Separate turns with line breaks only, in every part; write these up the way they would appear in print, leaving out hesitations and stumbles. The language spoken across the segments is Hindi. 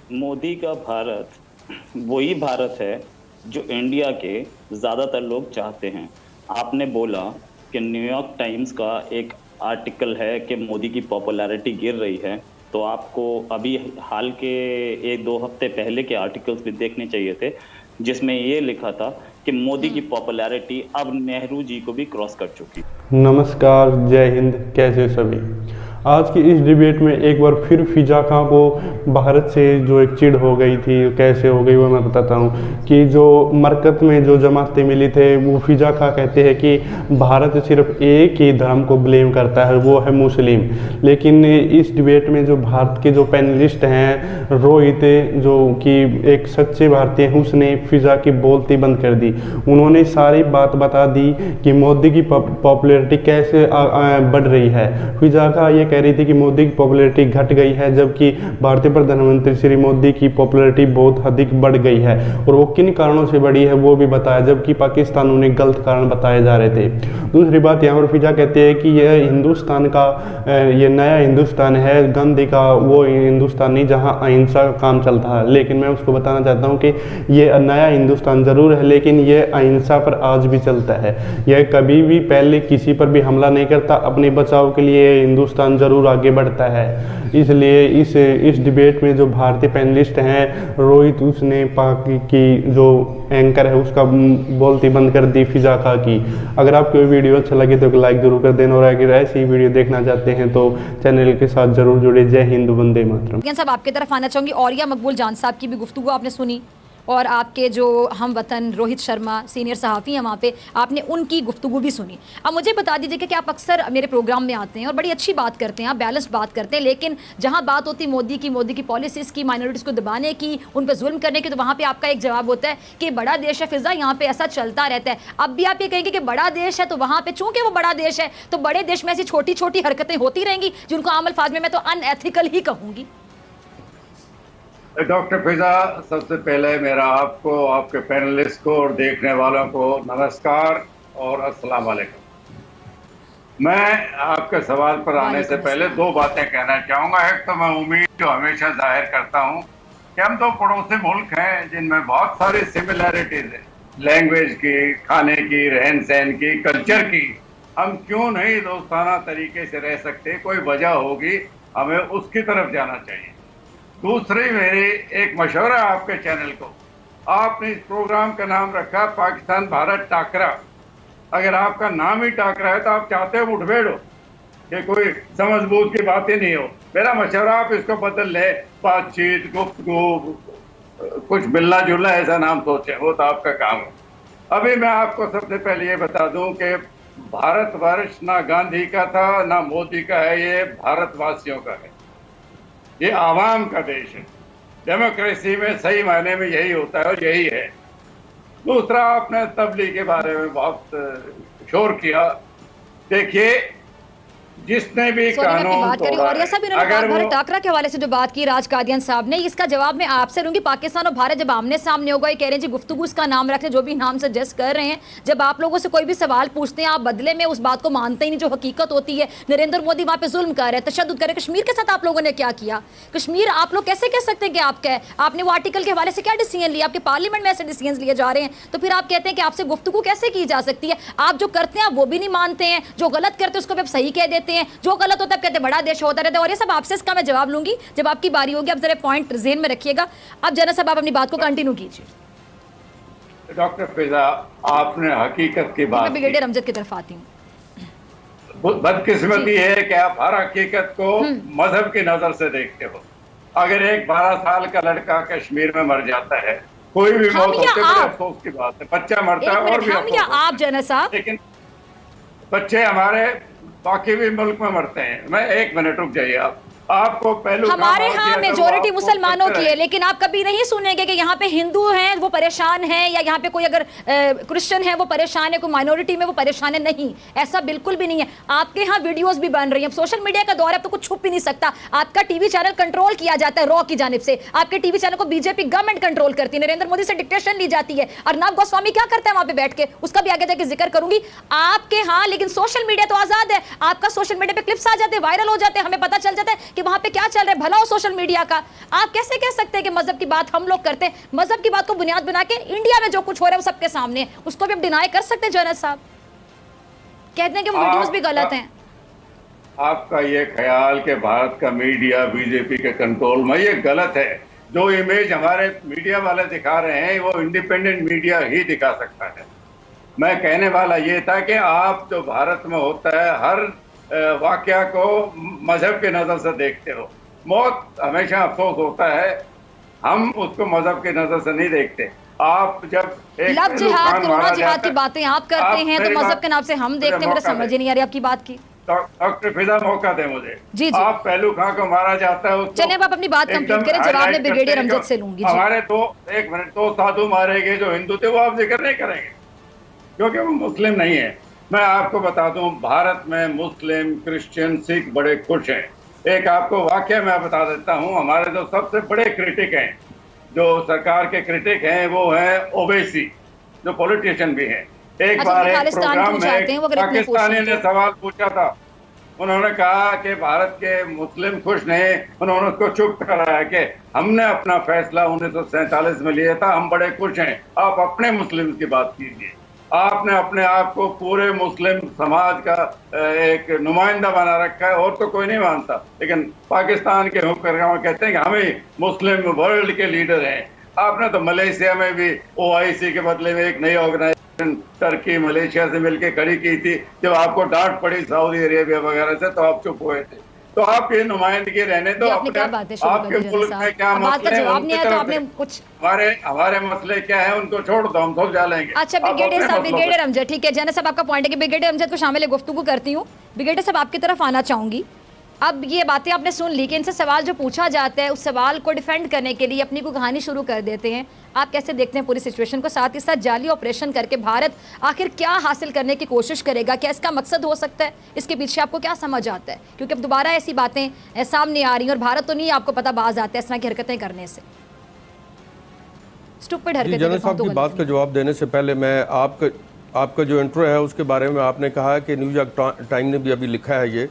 मोदी का भारत वही भारत है जो इंडिया के ज्यादातर लोग चाहते हैं। आपने बोला कि न्यूयॉर्क टाइम्स का एक आर्टिकल है कि मोदी की पॉपुलैरिटी गिर रही है, तो आपको अभी हाल के 1-2 हफ्ते पहले के आर्टिकल्स भी देखने चाहिए थे, जिसमें ये लिखा था कि मोदी की पॉपुलैरिटी अब नेहरू जी को भी क्रॉस कर चुकी।
नमस्कार, जय हिंद। कैसे सभी। आज की इस डिबेट में एक बार फिर फिजा खां को भारत से जो एक चिढ़ हो गई थी, कैसे हो गई वो मैं बताता हूँ। कि जो मरकत में जो जमातें मिली थे, वो फिजा खां कहते हैं कि भारत सिर्फ एक ही धर्म को ब्लेम करता है, वो है मुस्लिम। लेकिन इस डिबेट में जो भारत के जो पैनलिस्ट हैं, रोहित जो कि एक सच्चे भारतीय हैं, उसने फिजा की बोलती बंद कर दी। उन्होंने सारी बात बता दी कि मोदी की पॉपुलैरिटी कैसे बढ़ रही है। फिजा खां ये कह रही थी कि मोदी की पॉपुलैरिटी घट गई है, जबकि भारतीय प्रधानमंत्री श्री मोदी की पॉपुलैरिटी बहुत अधिक बढ़ गई है, और वो किन कारणों से बढ़ी है वो भी बताया, जबकि पाकिस्तान उन्हें गलत कारण बताए जा रहे थे। दूसरी बात यहाँ पर फिजा कहते हैं कि यह हिंदुस्तान का ये नया हिंदुस्तान है, गांधी का वो हिंदुस्तान नहीं जहाँ अहिंसा का काम चलता है। लेकिन मैं उसको बताना चाहता हूँ कि ये नया हिंदुस्तान जरूर है, लेकिन ये अहिंसा पर आज भी चलता है। यह कभी भी पहले किसी पर भी हमला नहीं करता, अपने बचाव के लिए हिंदुस्तान जरूर आगे बढ़ता है। इसलिए इस डिबेट में जो भारतीय पैनलिस्ट हैं, रोहित, उसने पाक की जो एंकर है उसका बोलती बंद कर दी फिजा खां की। अगर आपको वीडियो अच्छा लगे तो लाइक जरूर कर देना, और अगर ऐसी वीडियो देखना चाहते हैं तो चैनल के साथ जरूर जुड़े। जय हिंद, वंदे मातरम।
साहब, आपकी तरफ आना चाहूंगी। औरिया मकबूल जान साहब की भी गुफ्तगू आपने सुनी, और आपके जो हम वतन रोहित शर्मा सीनियर सहाफ़ी हैं वहाँ पे, आपने उनकी गुफ्तगू भी सुनी। अब मुझे बता दीजिए कि आप अक्सर मेरे प्रोग्राम में आते हैं और बड़ी अच्छी बात करते हैं, आप बैलेंस बात करते हैं, लेकिन जहाँ बात होती मोदी की पॉलिसीज़ की, माइनॉरिटीज़ को दबाने की, उन पर जुल्म करने की, तो वहाँ पर आपका एक जवाब होता है कि बड़ा देश है फिजा, यहाँ पर ऐसा चलता रहता है। अब भी आप ये कहेंगे कि बड़ा देश है, तो वहाँ पर चूँकि वो बड़ा देश है तो बड़े देश में ऐसी छोटी छोटी हरकतें होती रहेंगी जिनको आम अल्फाज में मैं तो अनएथिकल ही कहूँगी।
डॉक्टर फिजा, सबसे पहले मेरा आपको, आपके पैनलिस्ट को और देखने वालों को नमस्कार और अस्सलाम वालेकुम। मैं आपके सवाल पर आने से पहले दो बातें कहना चाहूँगा। एक तो मैं उम्मीद जो हमेशा जाहिर करता हूँ कि हम तो पड़ोसी मुल्क हैं जिनमें बहुत सारी सिमिलैरिटीज है, लैंग्वेज की, खाने की, रहन सहन की, कल्चर की। हम क्यों नहीं दोस्ताना तरीके से रह सकते? कोई वजह होगी, हमें उसकी तरफ जाना चाहिए। दूसरी मेरी एक मशवरा आपके चैनल को, आपने इस प्रोग्राम का नाम रखा पाकिस्तान भारत टाकरा। अगर आपका नाम ही टाकरा है तो आप चाहते हो मुठभेड़ हो, कि कोई समझबूझ की बात ही नहीं हो। मेरा मशवरा आप इसको बदल ले, बातचीत, गुफ्तगू, कुछ मिलना जुलना ऐसा नाम सोचे, वो तो आपका काम है। अभी मैं आपको सबसे पहले ये बता दूं कि भारतवर्ष ना गांधी का था ना मोदी का है, ये भारतवासियों का है, ये आवाम का देश है। डेमोक्रेसी में सही मायने में यही होता है और यही है। दूसरा, आपने तबलीग के बारे में बहुत शोर किया। देखिए, जिसने भी कानून
बात करी, और ये सब इन्होंने भारत टाकरा के हवाले से जो बात की राज कादियान साहब ने, इसका जवाब मैं आपसे लूंगी। पाकिस्तान और भारत जब आमने सामने होगा, ये कह रहे हैं जी गुफ्तगू इसका नाम रखते, जो भी नाम सजेस्ट कर रहे हैं, जब आप लोगों से कोई भी सवाल पूछते हैं आप बदले में उस बात को मानते ही नहीं जो हकीकत होती है। नरेंद्र मोदी वहाँ पे जुल्म कर रहे हैं, तशद्दुद कर रहे हैं। कश्मीर के साथ आप लोगों ने क्या किया? कश्मीर आप लोग कैसे कह सकते हैं कि आपने वो आर्टिकल के हवाले से क्या डिसीजन लिया? आपके पार्लियामेंट में ऐसे डिसीजन लिए जा रहे हैं, तो फिर आप कहते हैं कि आपसे गुफ्तगू कैसे की जा सकती है? आप जो करते हैं वो भी नहीं मानते हैं, जो गलत करते हैं उसको भी आप सही कह देते हैं, जो गलत होता है कहते बड़ा देश होता रहता है। और ये सब आपसे इसका मैं जवाब लूंगी जब आपकी बारी होगी। आप जरा पॉइंट ज़हन में रखिएगा। अब जना साहब, आप अपनी बात को कंटिन्यू कीजिए।
डॉक्टर फिजा, आपने हकीकत की बात,
ब्रिगेडियर अमजद की तरफ आती हूँ।
बदकिस्मती है कि आप हर हकीकत को मजहब की नजर से देखते हो। अगर एक 12 साल का लड़का कश्मीर में मर जाता है, कोई भी मौत होती है, अफसोस की बात है, बच्चा मरता है और भी
आप जना साहब,
लेकिन बच्चे हमारे बाकी भी मुल्क में मरते हैं। मैं 1 मिनट रुक जाइए। आपको पहलू
हमारे यहाँ मेजोरिटी मुसलमानों की है, लेकिन आप कभी नहीं सुनेंगे कि यहाँ पे हिंदू हैं वो परेशान हैं, या यहाँ पे कोई अगर क्रिश्चियन है वो परेशान है, कोई माइनॉरिटी में वो परेशान है। नहीं, ऐसा बिल्कुल भी नहीं है। आपके यहाँ वीडियोस भी बन रही हैं, सोशल मीडिया का दौर है, अब तो कुछ छुप भी नहीं सकता। आपका टीवी चैनल कंट्रोल किया जाता है रॉ की जानिब से। आपके टीवी चैनल को बीजेपी गवर्नमेंट कंट्रोल करती है, नरेंद्र मोदी से डिक्टेशन ली जाती है। अर्नब गोस्वामी क्या करता है वहां पे बैठ के, उसका भी आगे जाके जिक्र करूंगी आपके। हाँ, लेकिन सोशल मीडिया तो आजाद है। आपका सोशल मीडिया पे क्लिप्स आ जाते हैं, वायरल हो जाते हैं, हमें पता चल जाता है कि वहां पे क्या चल रहा है, भला हो सोशल मीडिया का। आप कैसे कह सकते हैं कि मजहब की बात हम लोग करते हैं? मजहब की बात को बुनियाद बना के इंडिया में जो कुछ हो रहा है वो सबके सामने है, उसको भी आप डिनाई कर सकते हैं? जनरल साहब कहते हैं कि वीडियोस भी गलत हैं।
आपका ये ख्याल कि भारत का मीडिया बीजेपी के कंट्रोल में, ये गलत है। जो इमेज हमारे मीडिया वाले दिखा रहे हैं वो इंडिपेंडेंट मीडिया ही दिखा सकता है। मैं कहने वाला ये था कि आप जो भारत में होता है हर वाकया को मजहब के नजर से देखते हो। मौत हमेशा अफसोस होता है, हम उसको मजहब के नजर से नहीं देखते। आप जब एक
लव जिहाद, कोरोना जिहाद की बातें आप करते हैं तो मजहब के नाम से हम देखते हैं। मेरे समझ ही नहीं आ रही आपकी बात की।
डॉक्टर फिजा मौका दे मुझे।
जी जी।
आप पहलू खां को मारा जाता है,
चलिए आप अपनी बात कंप्लीट करें, जवाब मैं ब्रिगेडियर अमजद से लूंगी।
हमारे एक मिनट, दो साधु मारे गए जो हिंदू थे, वो आप जिक्र नहीं करेंगे क्योंकि वो मुस्लिम नहीं है। मैं आपको बता दूं, भारत में मुस्लिम, क्रिश्चियन, सिख बड़े खुश हैं। एक आपको वाकया मैं बता देता हूं, हमारे जो सबसे बड़े क्रिटिक हैं, जो सरकार के क्रिटिक हैं, वो हैं ओवैसी, जो पॉलिटिशियन भी हैं। एक बार एक प्रोग्राम में पाकिस्तानी ने सवाल पूछा था, उन्होंने कहा कि भारत के मुस्लिम खुश नहीं, उन्होंने उसको चुप कराया कि हमने अपना फैसला 1947 में लिया था, हम बड़े खुश हैं, आप अपने मुस्लिम की बात कीजिए। आपने अपने आप को पूरे मुस्लिम समाज का एक नुमाइंदा बना रखा है, और तो कोई नहीं मानता, लेकिन पाकिस्तान के हुक्मरान कहते हैं कि हमें मुस्लिम वर्ल्ड के लीडर हैं। आपने तो मलेशिया में भी OIC के बदले में एक नई ऑर्गेनाइजेशन टर्की मलेशिया से मिलकर खड़ी की थी। जब आपको डांट पड़ी सऊदी अरेबिया वगैरह से तो आप चुप हुए थे। तो आप ये नुमाइंदगी रहने दो, आपके मुल्क में क्या मसले हैं, हमारे मसले क्या है उनको छोड़ दो, हम सब जा लेंगे।
अच्छा ब्रिगेडियर साहब, ब्रिगेडियर अमजद, ठीक है जनरल साहब आपका पॉइंट है कि ब्रिगेडियर अमजद को शामिल गुफ्तगू करती हूँ। ब्रिगेडियर साहब आपकी तरफ आना चाहूंगी। अब ये बातें आपने सुन ली कि इनसे सवाल जो पूछा जाता है उस सवाल को डिफेंड करने के लिए अपनी को कहानी शुरू कर देते हैं। आप कैसे देखते हैं पूरी सिचुएशन को? साथ ही साथ जाली ऑपरेशन करके भारत आखिर क्या हासिल करने की कोशिश करेगा? क्या इसका मकसद हो सकता है? इसके पीछे आपको क्या समझ आता है? क्योंकि अब दोबारा ऐसी बातें सामने आ रही हैं और भारत तो नहीं, आपको पता बाज आता है इस तरह की हरकतें करने से। स्टूपिड हरकतें।
जनरल साहब की बात का जवाब देने से पहले मैं आपका जो इंट्रो है उसके बारे में आपने कहा कि न्यूयॉर्क टाइम ने भी अभी लिखा है ये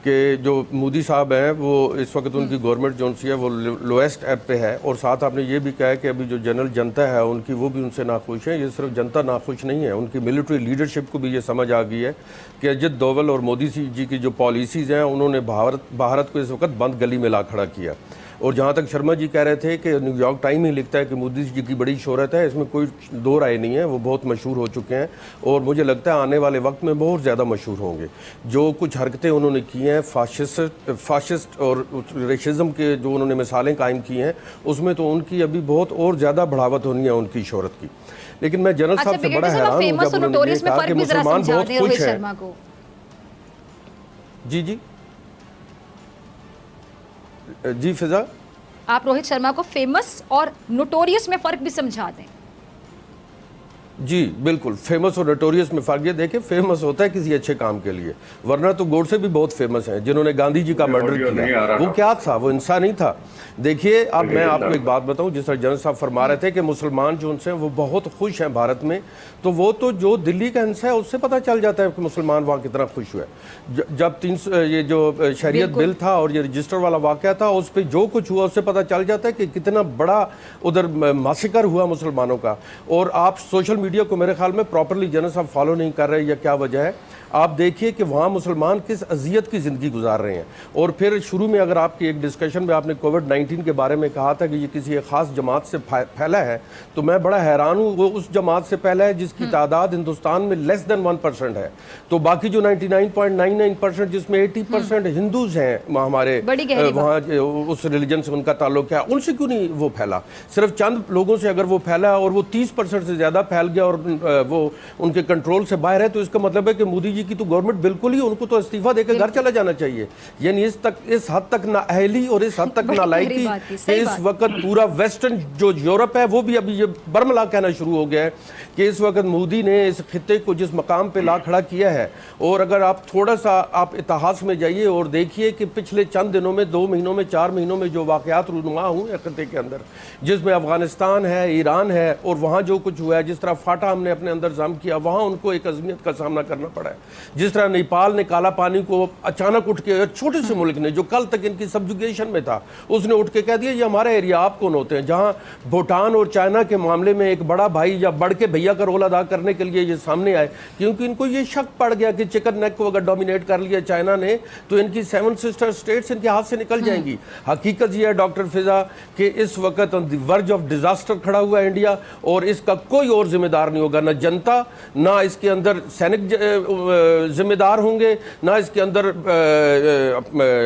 कि जो मोदी साहब हैं वो इस वक्त उनकी गवर्नमेंट जो सी है वो लोएस्ट ऐप पे है, और साथ आपने ये भी कहा है कि अभी जो जनरल जनता है उनकी वो भी उनसे नाखुश है। ये सिर्फ जनता नाखुश नहीं है, उनकी मिलिट्री लीडरशिप को भी ये समझ आ गई है कि अजित डोवल और मोदी जी की जो पॉलिसीज़ हैं उन्होंने भारत को इस वक्त बंद गली में ला खड़ा किया। और जहाँ तक शर्मा जी कह रहे थे कि न्यूयॉर्क टाइम ही लिखता है कि मोदी जी की बड़ी शोहरत है, इसमें कोई दो राय नहीं है, वो बहुत मशहूर हो चुके हैं और मुझे लगता है आने वाले वक्त में बहुत ज़्यादा मशहूर होंगे। जो कुछ हरकतें उन्होंने की हैं, फाशिस्ट और रेशिज्म के जो उन्होंने मिसालें कायम की हैं, उसमें तो उनकी अभी बहुत और ज़्यादा बढ़ावत होनी है उनकी शोहरत की। लेकिन मैं जनरल साहब से बड़ा हैरान हूँ जब उन्होंने कहा कि मुसलमान बहुत खुश हैं। जी जी जी फिजा,
आप रोहित शर्मा को फेमस और नोटोरियस में फर्क भी समझा दें।
जी बिल्कुल, फेमस और नोटोरियस में फर्क ये देखें, फेमस होता है किसी अच्छे काम के लिए, वरना तो गोडसे भी बहुत फेमस हैं जिन्होंने गांधी जी का मर्डर किया। वो क्या था? वो इंसान ही था। देखिए अब मैं आपको एक बात बताऊं, जिस तरह जनरल साहब फरमा रहे थे कि मुसलमान जो उनसे वो बहुत खुश हैं भारत में, तो वो तो जो दिल्ली का हिस्सा है उससे पता चल जाता है कि मुसलमान वहाँ कितना खुश हुए। जब ये जो शरीयत बिल था और ये रजिस्टर वाला वाक़या था, उस पर जो कुछ हुआ उससे पता चल जाता है कि कितना बड़ा उधर मासिकर हुआ मुसलमानों का। और आप सोशल मीडिया को मेरे ख्याल में प्रॉपरली जनरल साहब फॉलो नहीं कर रहे, या क्या वजह है? आप देखिए कि वहाँ मुसलमान किस अजियत की ज़िंदगी गुजार रहे हैं। और फिर शुरू में अगर आपकी एक डिस्कशन में आपने कोविड-19 के बारे में कहा था कि ये किसी एक ख़ास जमात से फैला है, तो मैं बड़ा हैरान हूँ। वो उस जमात से फैला है जिसकी तादाद हिंदुस्तान में लेस देन 1% है। तो बाकी जो 99.99% जिसमें 80% हिंदूज़ हैं हमारे वहाँ, उस रिलीजन से उनका ताल्लुक है, उनसे क्यों नहीं वो फैला? सिर्फ चंद लोगों से अगर वो फैला और वो 30% से ज़्यादा फैल गया और वो उनके कंट्रोल से बाहर है, तो इसका मतलब है कि मोदी की तो गवर्नमेंट बिल्कुल ही, उनको तो इस्तीफा देकर घर चला जाना चाहिए। यानी इस हद तक नाअहली और इस हद तक नालायकी कि इस वक्त पूरा वेस्टर्न जो यूरोप है वो भी अभी ये बरमला कहना शुरू हो गया है कि इस वक्त मोदी ने इस खित्ते को जिस मकाम पे ला खड़ा किया है। और अगर आप थोड़ा सा आप इतिहास में जाइए और देखिए कि पिछले चंद दिनों में, 2 महीनों में, 4 महीनों में जो वाक़यात रूनुमा हुए खित्ते के अंदर, जिसमें अफगानिस्तान है, ईरान है, और वहाँ जो कुछ हुआ है, जिस तरह फाटा हमने अपने अंदर जम किया, वहाँ उनको एक अज़मियत का सामना करना पड़ा है। जिस तरह नेपाल ने काला पानी को अचानक उठ के, छोटे से मुल्क ने जो कल तक इनकी सब्जुगेशन में था, उसने उठ के कह दिया ये हमारा एरिया, आप कौन होते हैं। जहाँ भूटान और चाइना के मामले में एक बड़ा भाई या बढ़ के भैया का रोल अदा करने के लिए ये सामने आए, क्योंकि इनको ये शक पड़ गया कि चिकन नेक को अगर डोमिनेट कर लिया चाइना ने तो इनकी 7 सिस्टर स्टेट्स इनके हाथ से निकल जाएंगी। हकीकत ये है डॉक्टर फिजा कि इस वक्त on the verge of disaster खड़ा हुआ है इंडिया, और इसका कोई और जिम्मेदार नहीं होगा, ना जनता, ना इसके अंदर सैनिक जिम्मेदार होंगे, ना इसके अंदर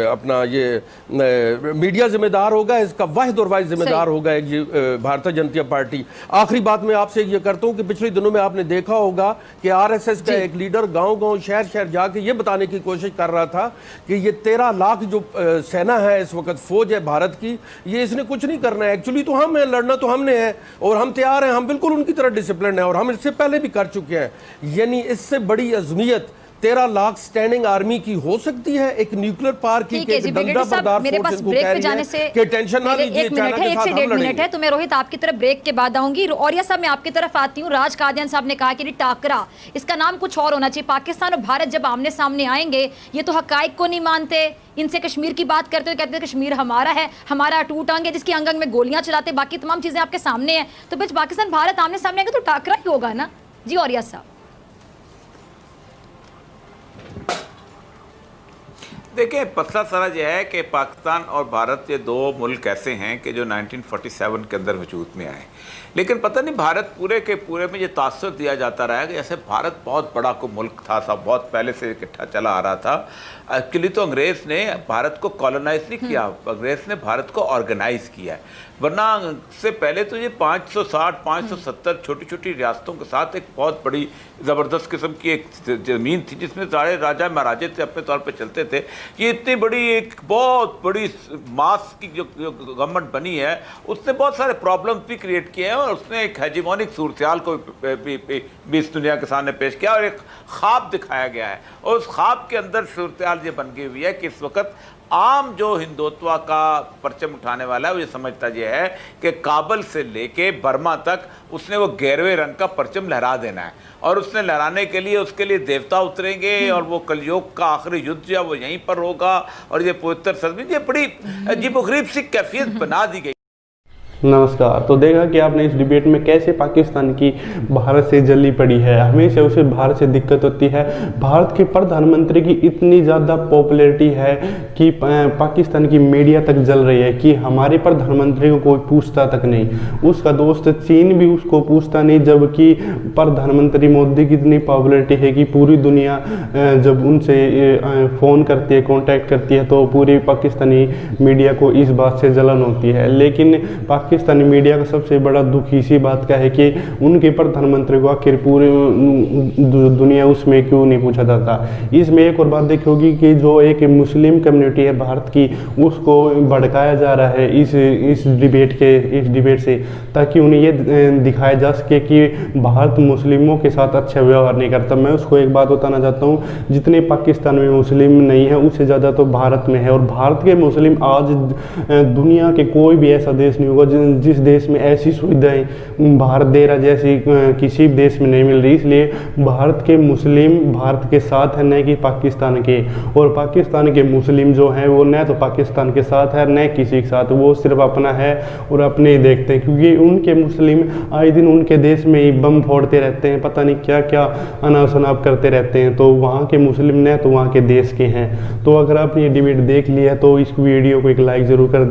अपना ये मीडिया जिम्मेदार होगा। इसका वाहिद और वाहिद जिम्मेदार होगा एक भारतीय जनता पार्टी। आखिरी बात मैं आपसे ये करता हूँ कि पिछले दिनों में आपने देखा होगा कि आरएसएस का एक लीडर गांव-गांव शहर-शहर जाके ये बताने की कोशिश कर रहा था कि ये 13 लाख जो सेना है इस वक्त, फौज है भारत की, ये इसने कुछ नहीं करना है। एक्चुअली तो हम हैं, लड़ना तो हमने है और हम तैयार हैं, हम बिल्कुल उनकी तरह डिसिप्लिन है और हम इससे पहले भी कर चुके हैं। यानी इससे बड़ी अज़मियत 13 लाख स्टैंडिंग आर्मी की हो सकती है एक न्यूक्लियर पावर की।
मेरे पास ब्रेक पे जाने से
टेंशन ना लीजिए,
1 से 1.5 मिनट है, तो मैं रोहित आपकी तरफ ब्रेक के बाद आऊंगी। और यह सब मैं आपकी तरफ आती हूँ। राज कादियान साहब ने कहा कि टाकरा, इसका नाम कुछ और होना चाहिए। पाकिस्तान और भारत जब आमने सामने आएंगे, ये तो हकाइक को नहीं मानते, इनसे कश्मीर की बात करते हुए कहते हैं कश्मीर हमारा है, हमारा अटूट अंग है, जिसकी अंग अंग में गोलियां चलाते, बाकी तमाम चीजें आपके सामने हैं। तो बस पाकिस्तान भारत आमने सामने आएंगे तो टाकरा ही होगा ना जी। और साहब
देखिए, पतला सारा यह है कि पाकिस्तान और भारत ये दो मुल्क ऐसे हैं कि जो 1947 के अंदर वजूद में आए, लेकिन पता नहीं भारत पूरे के पूरे में ये तासुर दिया जाता रहा है कि जैसे भारत बहुत बड़ा को मुल्क था, सब बहुत पहले से इकट्ठा चला आ रहा था। एक्चुअली तो अंग्रेज़ ने भारत को कॉलोनाइज नहीं किया, अंग्रेज़ ने भारत को ऑर्गेनाइज किया है। वरना से पहले तो ये 560-570 छोटी छोटी रियासतों के साथ एक बहुत बड़ी ज़बरदस्त किस्म की एक ज़मीन थी जिसमें सारे राजा महाराजे थे अपने तौर पे चलते थे। ये इतनी बड़ी एक बहुत बड़ी मास की जो गवर्नमेंट बनी है, उसने बहुत सारे प्रॉब्लम्स भी क्रिएट किए हैं और उसने एक हेजिमोनिक सूरत को भी इस दुनिया के सामने पेश किया और एक ख्वाब दिखाया गया है। और उस ख्वाब के अंदर सूरत ये बन गई हुई है कि इस वक्त आम जो हिंदुत्व का परचम उठाने वाला है वो ये समझता ये है कि काबुल से लेके बर्मा तक उसने वो 11वें रंग का परचम लहरा देना है और उसने लहराने के लिए उसके लिए देवता उतरेंगे और वो कलयुग का आखिरी युद्ध जो वो यहीं पर होगा और ये पवित्र सरजमीन, ये बड़ी अजीबोगरीब सी कैफियत बना दी गई।
नमस्कार। तो देखा कि आपने इस डिबेट में कैसे पाकिस्तान की भारत से जली पड़ी है, हमेशा उसे भारत से दिक्कत होती है। भारत के प्रधानमंत्री की इतनी ज़्यादा पॉपुलैरिटी है कि पाकिस्तान की मीडिया तक जल रही है कि हमारे प्रधानमंत्री को कोई पूछता तक नहीं। उसका दोस्त चीन भी उसको पूछता नहीं, जबकि प्रधानमंत्री मोदी की इतनी पॉपुलैरिटी है कि पूरी दुनिया जब उनसे फ़ोन करती है, कॉन्टैक्ट करती है, तो पूरी पाकिस्तानी मीडिया को इस बात से जलन होती है। लेकिन पाकिस्तानी मीडिया का सबसे बड़ा दुख इसी बात का है कि उनके प्रधानमंत्री को आखिर पूरी दुनिया उसमें क्यों नहीं पूछा जाता। इसमें एक और बात देखी होगी कि जो एक मुस्लिम कम्युनिटी है भारत की, उसको भड़काया जा रहा है इस डिबेट से, ताकि उन्हें ये दिखाया जा सके कि भारत मुस्लिमों के साथ अच्छा व्यवहार नहीं करता। मैं उसको एक बात बताना चाहता हूँ, जितने पाकिस्तान में मुस्लिम नहीं है उससे ज़्यादा तो भारत में है। और भारत के मुस्लिम आज दुनिया के कोई भी ऐसा देश नहीं होगा जिस देश में ऐसी सुविधाएं भारत दे रहा जैसी किसी देश में नहीं मिल रही। इसलिए भारत के मुस्लिम भारत के साथ है, न कि पाकिस्तान के। और पाकिस्तान के मुस्लिम जो हैं वो न तो पाकिस्तान के साथ है न किसी के साथ, वो सिर्फ अपना है और अपने ही देखते हैं, क्योंकि उनके मुस्लिम आए दिन उनके देश में ही बम फोड़ते रहते हैं, पता नहीं क्या क्या अनाप शनाप करते रहते हैं। तो वहाँ के मुस्लिम न तो वहाँ के देश के हैं। तो अगर आपने ये डिबेट देख लिया है तो इस वीडियो को एक लाइक ज़रूर कर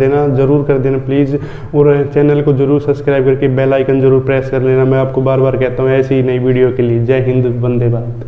देना प्लीज़, और चैनल को जरूर सब्सक्राइब करके बेल आइकन जरूर प्रेस कर लेना। मैं आपको बार बार कहता हूँ ऐसी ही नई वीडियो के लिए। जय हिंद, वंदे भारत।